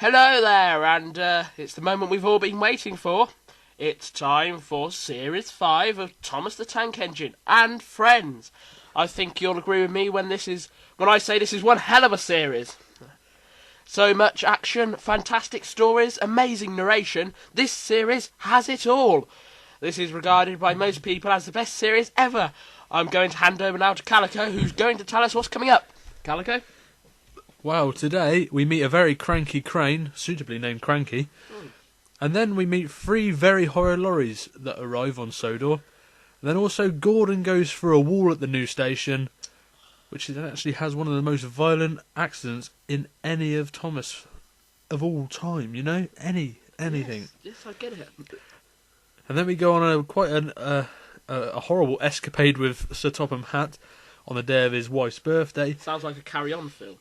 Hello there, and it's the moment we've all been waiting for. It's time for Series 5 of Thomas the Tank Engine and Friends. I think you'll agree with me when I say this is one hell of a series. So much action, fantastic stories, amazing narration. This series has it all. This is regarded by most people as the best series ever. I'm going to hand over now to Calico, who's going to tell us what's coming up. Calico? Well, today we meet a very cranky crane, suitably named Cranky, and then we meet 3 very horrid lorries that arrive on Sodor. And then also Gordon goes through a wall at the new station, which actually has one of the most violent accidents in any of Thomas of all time, you know? Anything. Yes, I get it. And then we go on a horrible escapade with Sir Topham Hatt on the day of his wife's birthday. Sounds like a carry-on film.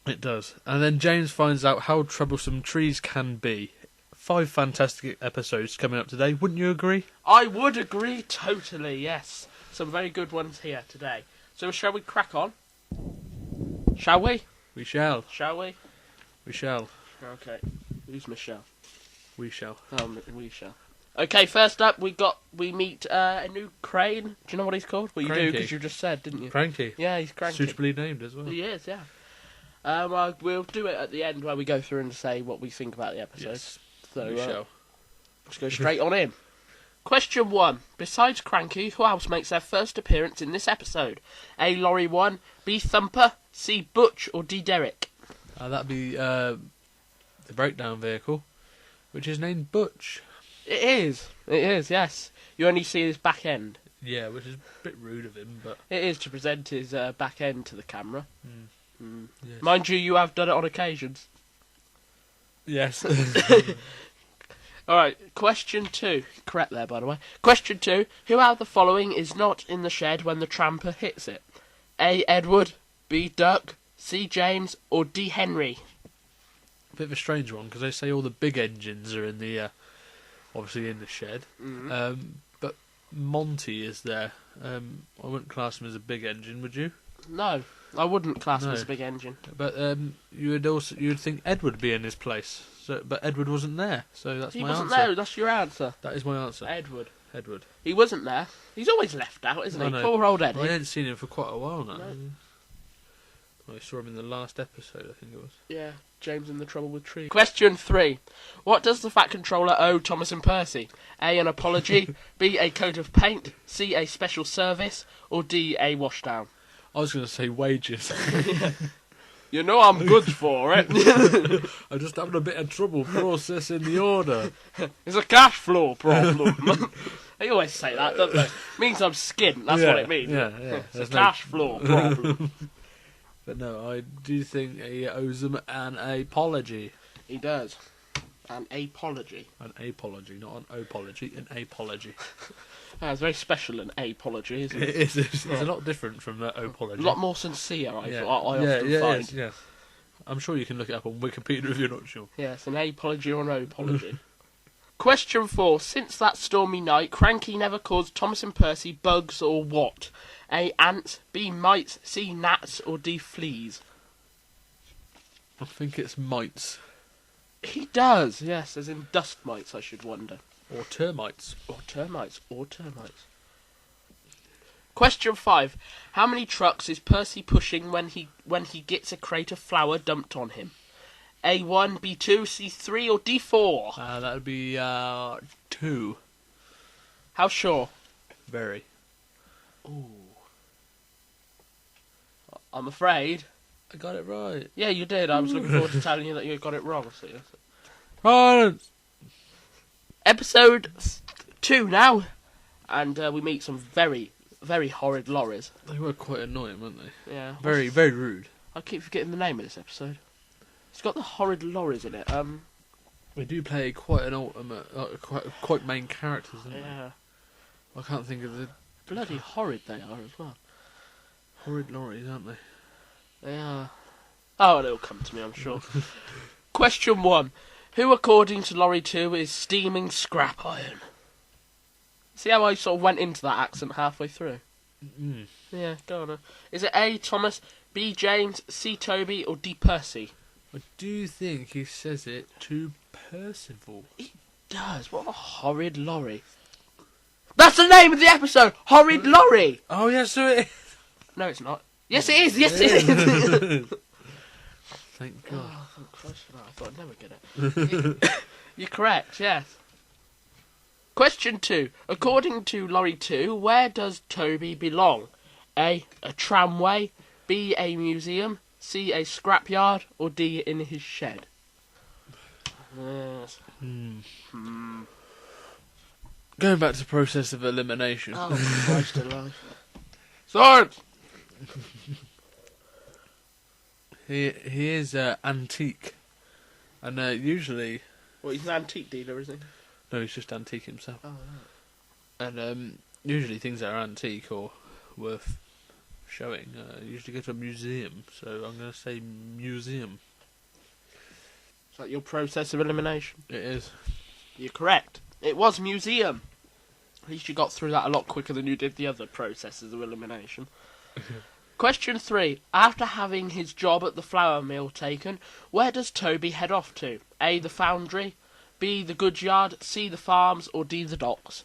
It does. And then James finds out how troublesome trees can be. 5 fantastic episodes coming up today, wouldn't you agree? I would agree totally, yes. Some very good ones here today. So shall we crack on? Shall we? We shall. Shall we? We shall. Okay. Who's Michelle? We shall. We shall. Okay, first up we meet a new crane. Do you know what he's called? Well, you do, because you just said, didn't you? Cranky. Yeah, he's Cranky. Suitably named as well. He is, yeah. We'll do it at the end where we go through and say what we think about the episode. Yes, so, we shall. Let's go straight on in. Question 1. Besides Cranky, who else makes their first appearance in this episode? A. Lorry 1, B. Thumper, C. Butch, or D. Derrick? That'd be the breakdown vehicle, which is named Butch. It is, yes. You only see his back end. Yeah, which is a bit rude of him, but... It is to present his back end to the camera. Yes. Mind you have done it on occasions. Yes. Alright, question 2. Correct there, by the way. Question 2. Who out of the following is not in the shed when the tramper hits it? A. Edward, B. Duck, C. James, or D. Henry? Bit of a strange one, because they say all the big engines are in the... obviously in the shed. But Monty is there. I wouldn't class him as a big engine, would you? No, I wouldn't class him as a big engine. But you'd think Edward would be in his place. But Edward wasn't there, so that's my answer. He wasn't there, that's your answer. That is my answer. Edward. He wasn't there. He's always left out, isn't he? Poor old Eddie. I hadn't seen him for quite a while now. No. I saw him in the last episode, I think it was. Yeah, James in the Trouble with Trees. Question 3. What does the Fat Controller owe Thomas and Percy? A. An apology, B. A coat of paint, C. A special service, or D. A washdown? I was going to say wages. You know I'm good for it. I'm just having a bit of trouble processing the order. It's a cash flow problem. They always say that, don't they? It means I'm skint, that's what it means. Yeah. It's a cash flow problem. But no, I do think he owes them an apology. He does. An apology. An apology, not an apology, an apology. It's very special, an apology, isn't it? It is. It's a lot different from the apology. A lot more sincere, I often find. Yes. I'm sure you can look it up on Wikipedia if you're not sure. Yes, an apology or an apology. Question 4. Since that stormy night, Cranky never caused Thomas and Percy bugs or what? A. Ants, B. Mites, C. Gnats, or D. Fleas? I think it's mites. He does, yes, as in dust mites, I should wonder. Or termites. Or termites. Question 5. How many trucks is Percy pushing when he gets a crate of flour dumped on him? A1, B2, C3, or D4? That would be 2. How sure? Very. Ooh. I'm afraid. I got it right. Yeah, you did. I was looking forward to telling you that you got it wrong. Right. Episode 2 now. And we meet some very, very horrid lorries. They were quite annoying, weren't they? Yeah. Very, very rude. I keep forgetting the name of this episode. It's got the horrid lorries in it. They do play quite an ultimate, quite main characters, don't yeah. they? I can't think of the... Bloody horrid they are as well. Horrid lorries, aren't they? They are. Oh, it'll come to me, I'm sure. Question 1. Who, according to Lorry 2, is steaming scrap iron? See how I sort of went into that accent halfway through? Yeah, go on. Is it A. Thomas, B. James, C. Toby, or D. Percy? I do think he says it to Percival. He does. What a horrid lorry. That's the name of the episode! Horrid Lorry! Oh, yes, so it is. No, it's not. Yes, it is! Yes, it is! Thank God. Oh, thank Christ for that. I thought I'd never get it. You're correct, yes. Question 2. According to Lorry 2, where does Toby belong? A tramway, B, a museum, C, a scrapyard, or D, in his shed? Yes. Going back to the process of elimination. Oh, Christ alive. Swords! He is antique. And usually... Well, he's an antique dealer, isn't he? No, he's just antique himself. Oh, right. And usually things that are antique or worth showing usually go to a museum. So I'm going to say museum. Is that your process of elimination? It is. You're correct. It was museum. At least you got through that a lot quicker than you did the other processes of elimination. Question 3. After having his job at the flour mill taken, where does Toby head off to? A, the foundry, B, the goods yard, C, the farms, or D, the docks?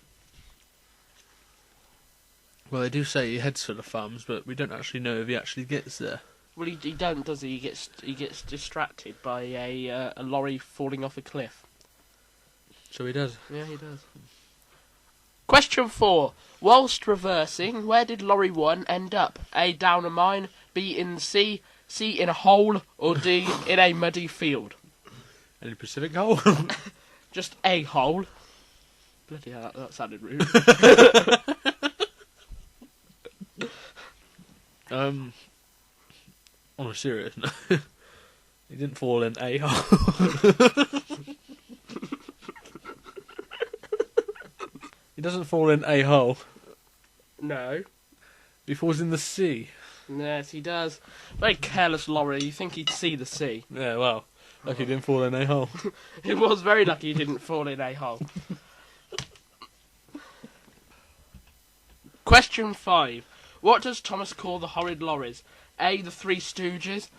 Well, they do say he heads for the farms, but we don't actually know if he actually gets there. Well, he don't, does he? He gets distracted by a lorry falling off a cliff. So he does. Yeah, he does. Question 4. Whilst reversing, where did Lorry 1 end up? A, down a mine, B, in the sea, C, in a hole, or D, in a muddy field? Any Pacific hole? Just a hole. Bloody hell, that sounded rude. On a serious note, he didn't fall in a hole. He doesn't fall in a hole. No. He falls in the sea. Yes, he does. Very careless lorry. You think he'd see the sea. Yeah, well, like he didn't fall in a hole. It was very lucky he didn't fall in a hole. Question 5. What does Thomas call the horrid lorries? A, the Three Stooges,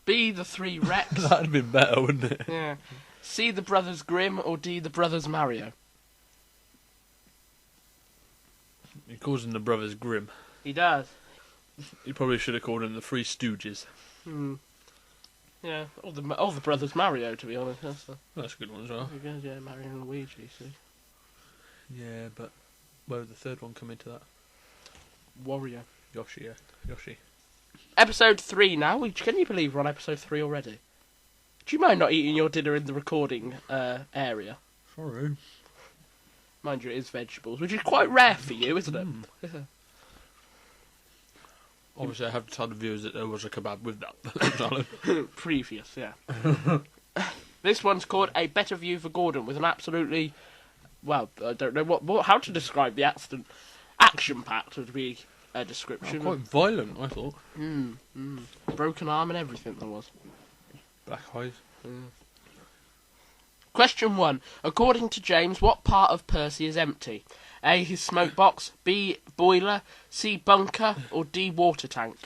B, the Three Wrecks. That'd have been better, wouldn't it? Yeah. C, the Brothers Grimm, or D, the Brothers Mario? He calls them the Brothers Grimm. He does. He probably should have called them the Three Stooges. Yeah, or the Brothers Mario, to be honest. That's a good one as well. Yeah, Mario and Luigi, see. Yeah, but where would the third one come into that? Wario. Yoshi, yeah. Yoshi. Episode 3 now. Can you believe we're on episode 3 already? Do you mind not eating your dinner in the recording area? Sorry. Mind you, it is vegetables, which is quite rare for you, isn't it? Yeah. Obviously, I have to tell the viewers that there was a kebab with that. Previous, yeah. This one's called A Better View for Gordon, with an absolutely... Well, I don't know how to describe the accident. Action-packed would be a description. Quite violent, I thought. Broken arm and everything there was. Black eyes. Question 1. According to James, what part of Percy is empty? A, his smoke box, B, boiler, C, bunker, or D, water tank?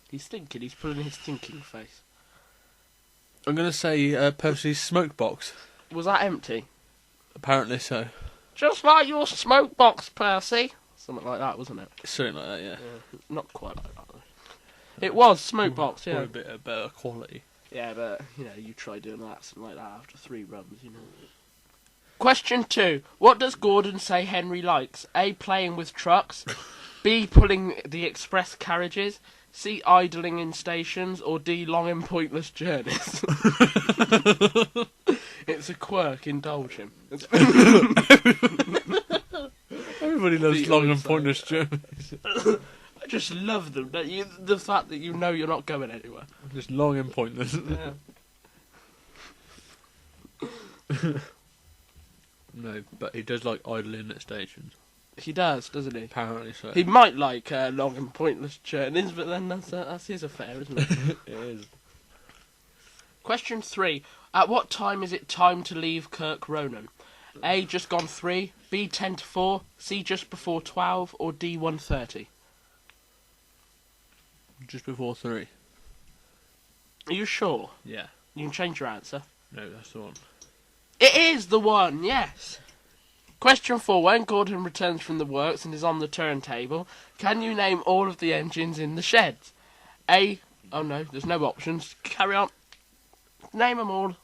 He's thinking, he's pulling his thinking face. I'm going to say Percy's smoke box. Was that empty? Apparently so. Just like your smoke box, Percy. Something like that, wasn't it? Something like that, yeah. Not quite like that, though. It was smoke box, yeah. Probably a bit of better quality. Yeah, but, you try doing that, something like that after 3 runs, Question 2. What does Gordon say Henry likes? A, playing with trucks, B, pulling the express carriages, C, idling in stations, or D, long and pointless journeys? It's a quirk, indulge him. Everybody loves long and pointless journeys. I just love them, don't you? The fact that you know you're not going anywhere. Just long and pointless. Yeah. No, but he does like idling at stations. He does, doesn't he? Apparently so. He might like long and pointless journeys, but then that's his affair, isn't it? It is. Question 3. At what time is it time to leave Kirk Ronan? A, just gone 3, B, 10 to 4, C, just before 12, or D, 1:30? Just before 3. Are you sure? Yeah. You can change your answer. No, that's the one. It is the one, yes. Question 4. When Gordon returns from the works and is on the turntable, can you name all of the engines in the sheds? A. Oh no, there's no options. Carry on. Name them all.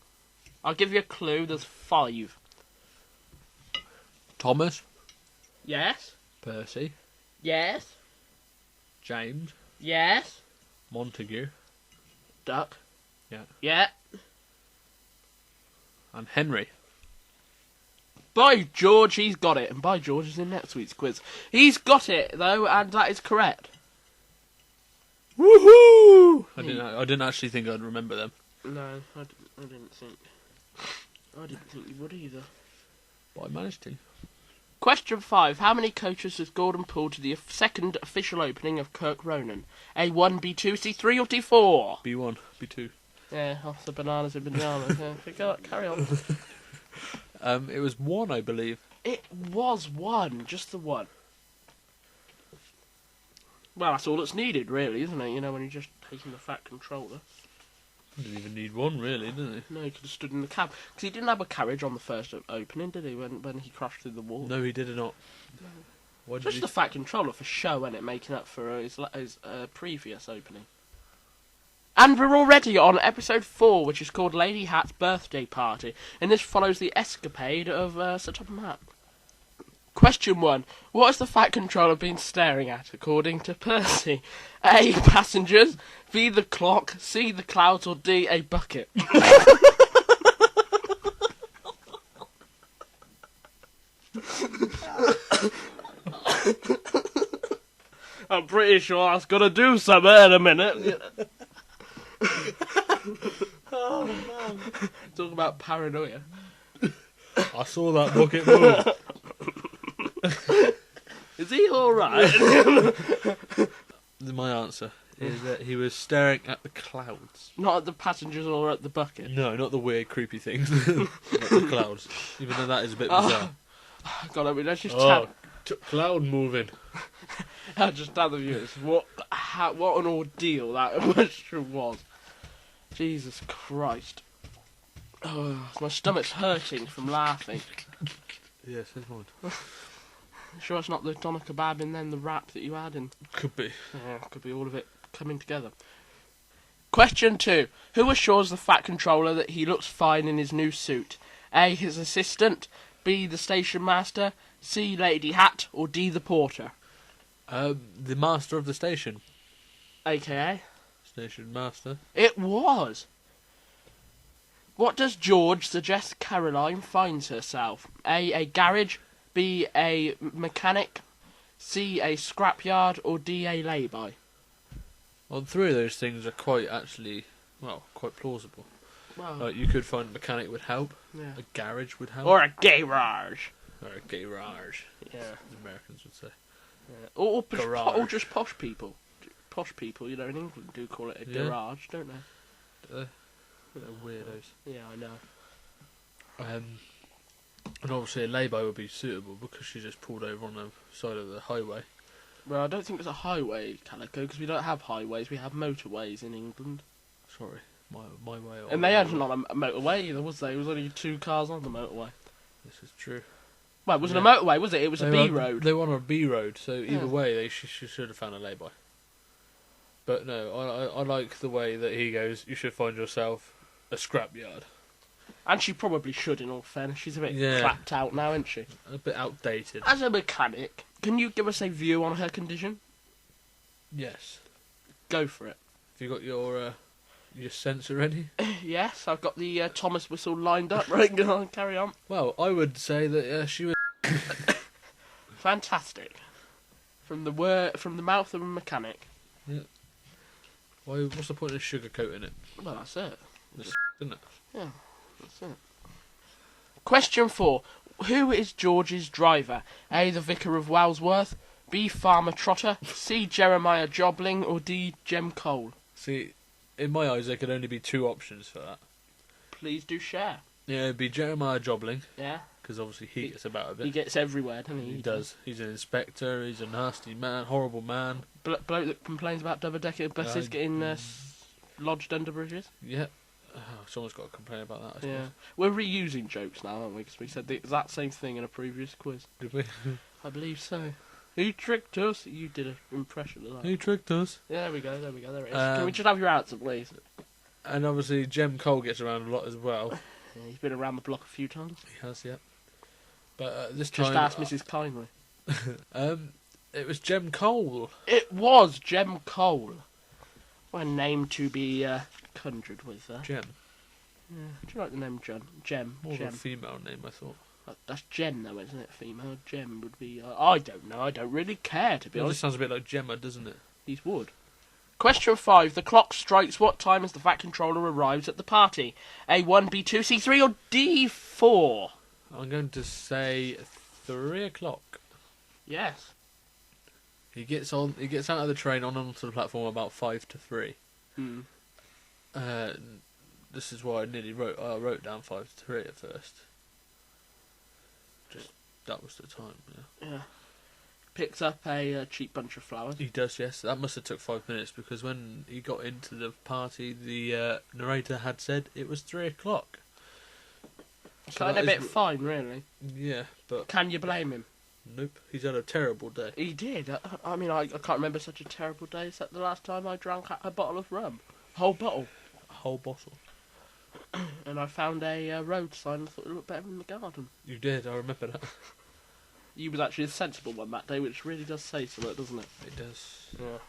I'll give you a clue. There's 5. Thomas, Yes. Percy, Yes. James, Yes. Montague, Duck. Yeah. Yeah. and Henry. By George, he's got it. And by George is in next week's quiz. He's got it, though, and that is correct. Woohoo! I didn't actually think I'd remember them. No, I didn't think. I didn't think you would either. But I managed to. Question 5. How many coaches has Gordon pulled to the second official opening of Kirk Ronan? A1, B2, C3 or D4? B1, B2. Yeah, off the bananas and bananas. Yeah, carry on. It was 1, I believe. It was 1, just the 1. Well, that's all that's needed, really, isn't it? You know, when you're just taking the Fat Controller. Didn't even need 1, really, did he? No, he could have stood in the cab. Because he didn't have a carriage on the first opening, did he, when he crashed through the wall? No, he did not. No. Why did Just he... the Fat Controller for show, wasn't it, making up for his previous opening. And we're already on episode 4, which is called Lady Hat's Birthday Party, and this follows the escapade of Sir Topham Hatt. Question 1. What has the Fat Controller been staring at, according to Percy? A. Passengers, B. The clock, C. The clouds, or D. A bucket? I'm pretty sure that's gonna do something in a minute. Oh man. Talk about paranoia. I saw that bucket move. Is he alright? My answer is that he was staring at the clouds. Not at the passengers or at the bucket. No, not the weird, creepy things. Not the clouds. Even though that is a bit bizarre. God, I mean, let's just Cloud moving. I'll just tell the viewers what an ordeal that question was. Jesus Christ. Oh, my stomach's hurting from laughing. Yes, there's one. Sure it's not the doner kebab and then the wrap that you had in? Could be. Yeah, could be all of it coming together. Question 2. Who assures the Fat Controller that he looks fine in his new suit? A. His assistant, B. The station master, C. Lady Hat, or D. The porter? The master of the station. AKA? Station master. It was! What does George suggest Caroline finds herself? A garage, B. A mechanic, C. A scrapyard, or D. A lay-by? Well, 3 of those things are quite plausible. Well, You could find a mechanic would help. yeah. A garage would help. Or a garage. Or a garage. Yeah. As Americans would say. Yeah. Or Garage. just posh people. Posh people, you know, in England do call it a Yeah. garage, don't they? They're weirdos. Yeah, I know. And obviously a lay-by would be suitable because she just pulled over on the side of the highway. Well, I don't think it's a highway, Calico, because we don't have highways, we have motorways in England. Sorry, my way. And they had not a motorway either, was there? It was only 2 cars on the motorway. This is true. Well, it wasn't a motorway, was it? It was a B road. They were on a B road, so either Yeah. way, they should have found a lay-by. But no, I like the way that he goes, you should find yourself a scrapyard. And she probably should, in all fairness. She's a bit clapped out now, isn't she? A bit outdated. As a mechanic, can you give us a view on her condition? Yes. Go for it. Have you got your sensor ready? Yes, I've got the Thomas whistle lined up. Right, go on, carry on. Well, I would say that she was... Fantastic. From the mouth of a mechanic. Yeah. Why? What's the point of sugarcoating it? Well, that's it. Isn't it? Yeah, that's it. Question 4. Who is George's driver? A. The Vicar of Walsworth, B. Farmer Trotter, C. Jeremiah Jobling, or D. Jem Cole? See, in my eyes, there could only be 2 options for that. Please do share. Yeah, it'd be Jeremiah Jobling, Yeah? because obviously he gets about a bit. He gets everywhere, doesn't he? He does. He's an inspector. He's a nasty man, horrible man. Bloke that complains about double-decker buses getting lodged under bridges. Yeah. Someone's got to complain about that, I suppose. Yeah. We're reusing jokes now, aren't we? Because we said the exact same thing in a previous quiz. Did we? I believe so. Who tricked us? You did an impression of that. Who tricked us? Yeah, there we go, there it is. Can we just have your answer, please? And obviously, Jem Cole gets around a lot as well. Yeah, he's been around the block a few times. He has, yeah. But this Just time... ask Mrs. Kindly. It was Jem Cole. It was Jem Cole. What a name to be conjured with there. Jem. Yeah. Do you like the name Jem? More Jem. of a female name, I thought. That's Jen, though, isn't it? Female. Jem would be... I don't know. I don't really care, to be It honest. just sounds a bit like Gemma, doesn't it? These would. Question 5. The clock strikes what time as the Fat Controller arrives at the party? A1, B2, C3 or D4? I'm going to say 3 o'clock. Yes. He gets out of the train onto the platform about 5 to 3. Hmm. This is why I wrote down 5 to 3 at first. Just that was the time. Yeah. Picks up a cheap bunch of flowers. He does, yes. That must have took 5 minutes because when he got into the party, the narrator had said it was 3 o'clock. So Kind of a bit fine, really. Yeah, but Can you blame him? nope. He's had a terrible day. He did. I mean, I can't remember such a terrible day except the last time I drank a bottle of rum. Whole bottle. A whole bottle. And I found a road sign and thought it looked better in the garden. You did. I remember that. You was actually a sensible one that day, which really does say something, doesn't it? It does. Yeah.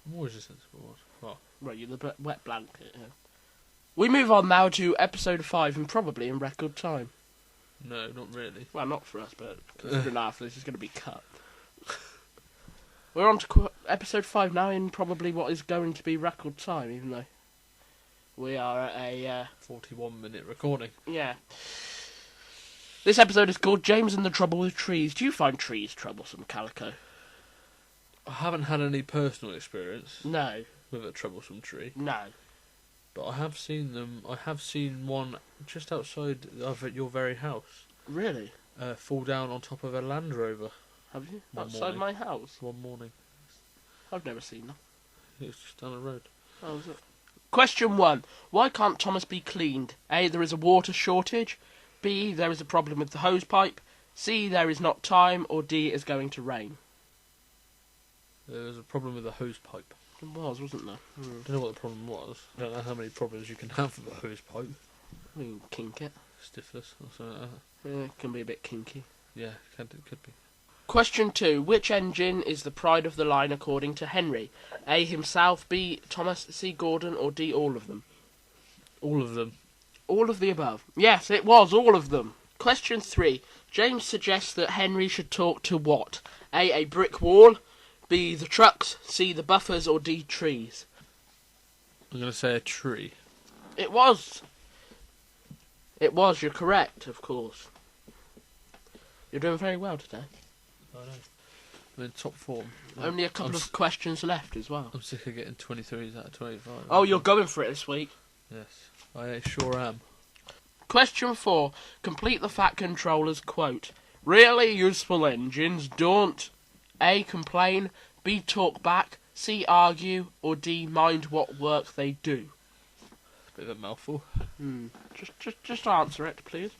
I'm always a sensible one. Well, Right, you're the wet blanket, yeah. We move on now to episode 5, and probably in record time. no, not really. Well, not for us, but considering after this is going to be cut. We're on to episode 5 now in probably what is going to be record time, even though we are at a... 41-minute recording. yeah. This episode is called James and the Trouble with Trees. Do you find trees troublesome, Calico? I haven't had any personal experience No. with a troublesome tree, No. but I have seen them. I have seen one just outside of your very house Really? fall down on top of a Land Rover Have you? One Outside morning. my house? one morning. I've never seen that. It was just down the road. Oh, is it? Question 1. Why can't Thomas be cleaned? A. There is a water shortage. B. There is a problem with the hose pipe. C. There is not time. Or D. It is going to rain. There was a problem with the hose pipe. It was, wasn't there? I don't know what the problem was. I don't know how many problems you can have with a hose pipe. We can kink it. Stiffness or something like that. Yeah, it can be a bit kinky. Yeah, it could be. Question 2. Which engine is the pride of the line according to Henry? A. Himself. B. Thomas. C. Gordon. Or D. All of them? All of them. All of the above. Yes, it was all of them. Question 3. James suggests that Henry should talk to what? A brick wall. B. The trucks. C. The buffers. Or D. Trees. I'm going to say a tree. It was. It was. You're correct, of course. You're doing very well today. I know. I'm in top form. Only a couple of questions left as well. I'm sick of getting 23s out of 25. Oh, you're going for it this week. Yes, I sure am. Question 4. Complete the Fat Controller's quote. Really useful engines don't A. Complain, B. Talk back, C. Argue, or D. Mind what work they do. Bit of a mouthful. Just answer it, please.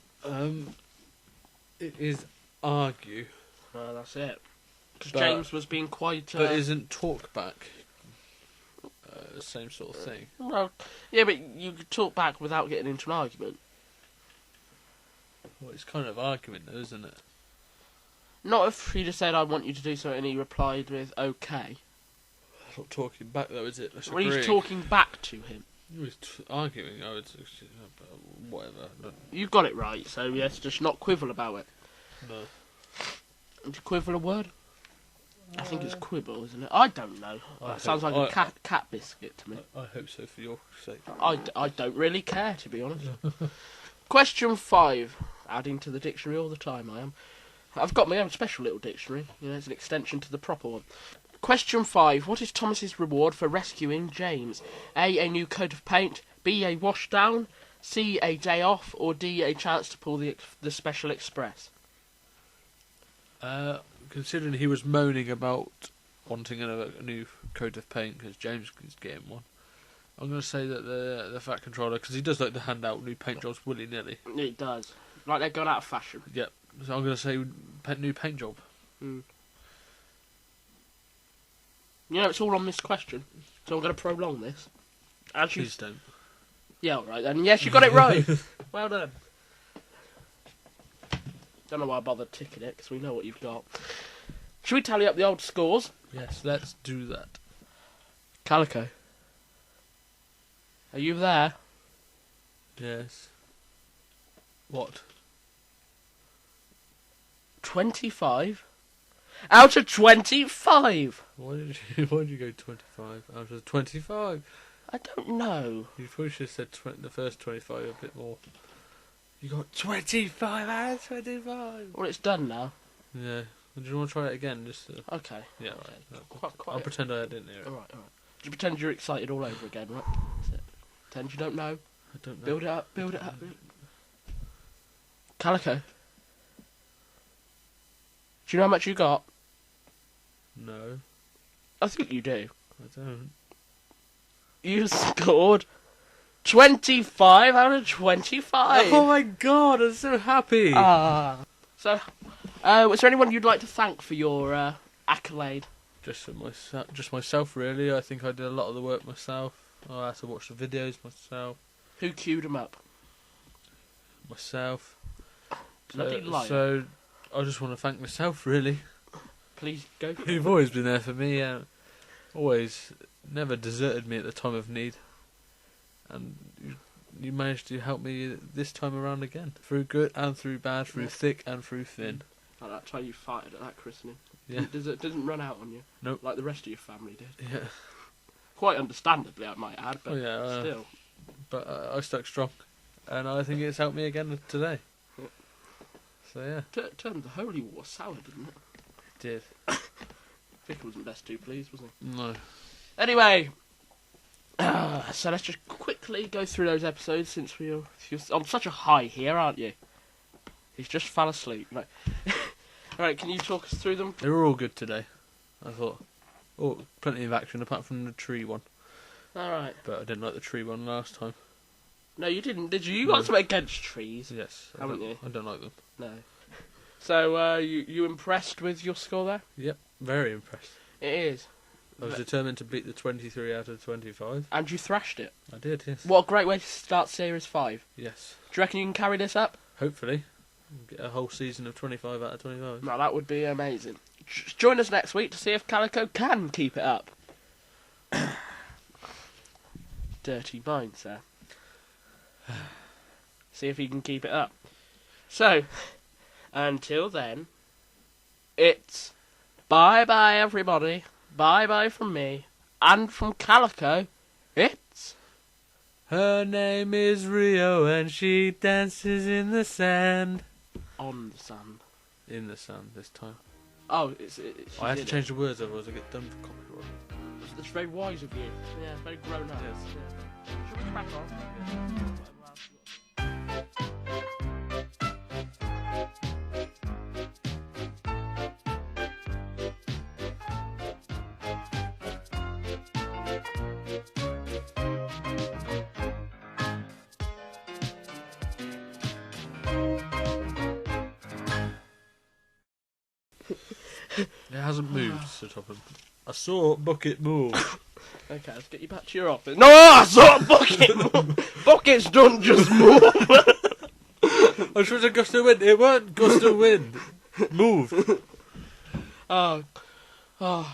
It is argue. Oh, that's it. Because But- James was being quite... But isn't talk back the same sort of thing? Well, yeah, but you could talk back without getting into an argument. Well, it's kind of arguing though, isn't it? Not if he just said, I want you to do something, and he replied with, okay. It's not talking back though, is it? That's When he's agreeing. talking back to him. He was arguing. I would whatever. You got it right, so yes, just not quibble about it. No. Is quibble a word? I think it's quibble, isn't it? I don't know. That sounds like a cat biscuit to me. I hope so for your sake. I don't really care, to be honest. Question 5. Adding to the dictionary all the time, I am. I've got my own special little dictionary. You know, it's an extension to the proper one. Question 5. What is Thomas's reward for rescuing James? A new coat of paint. B, a wash down. C, a day off, or D, a chance to pull the special express? Considering he was moaning about wanting a new coat of paint because James is getting one, I'm going to say that the Fat Controller, because he does like to hand out new paint jobs willy-nilly. It does. Like they're gone out of fashion. Yep. So I'm going to say new paint job. Mm. You know, it's all on this question, so I'm going to prolong this. Please don't. Yeah, all right then. Yes, you got it right. Well done. Don't know why I bothered ticking it, because we know what you've got. Should we tally up the old scores? Yes, let's do that. Calico. Are you there? Yes. What? 25? Out of 25? Why did you go 25 out of 25? I don't know. You probably should have said the first 25 a bit more. You got 25 out of 25. Well, it's done now. Yeah. Do you want to try it again? Okay. Yeah, right. Quite I'll pretend I didn't hear it. Alright. Do you pretend you're excited all over again, right? That's it. Pretend you don't know. I don't know. Build it up. Calico. Do you know how much you got? No. I think you do. I don't. You scored 25 out of 25. Oh my god, I'm so happy. So, was there anyone you'd like to thank for your accolade? Just myself, really. I think I did a lot of the work myself. I had to watch the videos myself. Who queued them up? Myself. Bloody liar. So, I just want to thank myself, really. Please go for it. You've always been there for me. Always, never deserted me at the time of need. And you managed to help me this time around again. Through good and through bad, through thick and through thin. Like that time you farted at that christening. Yeah. It didn't run out on you. Nope. Like the rest of your family did. Yeah. Quite understandably, I might add, but still. But I stuck strong. And I think it's helped me again today. Yeah. So yeah. Turned the holy war sour, didn't it? It did. Vicar wasn't best too pleased, was he? No. Anyway, so let's just quickly go through those episodes since you're on such a high here, aren't you? He's just fell asleep. No. Alright, can you talk us through them? They were all good today, I thought. Oh, plenty of action apart from the tree one. Alright. But I didn't like the tree one last time. No, you didn't, did you? You got something against trees. Yes. Haven't you? I don't like them. No. So, you impressed with your score there? Yep, very impressed. It is. I was determined to beat the 23 out of 25. And you thrashed it. I did, yes. What a great way to start Series 5. Yes. Do you reckon you can carry this up? Hopefully. Get a whole season of 25 out of 25. No, that would be amazing. Join us next week to see if Calico can keep it up. Dirty mind, sir. See if he can keep it up. So, until then, it's bye-bye, everybody. Bye-bye from me. And from Calico, it's... Her name is Rio and she dances in the sand. On the sand. In the sand this time. Oh, I had to change the words otherwise I get done for copyright. That's very wise of you. Yeah, very grown up. Yes. Yeah. Shall we crack on? It hasn't moved, Sir Topham. I saw Bucket move. Okay, let's get you back to your office. No, I saw a bucket move. Buckets don't just move. I was a gust of wind. It weren't gust of wind. Move. Oh,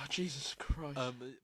Jesus Christ.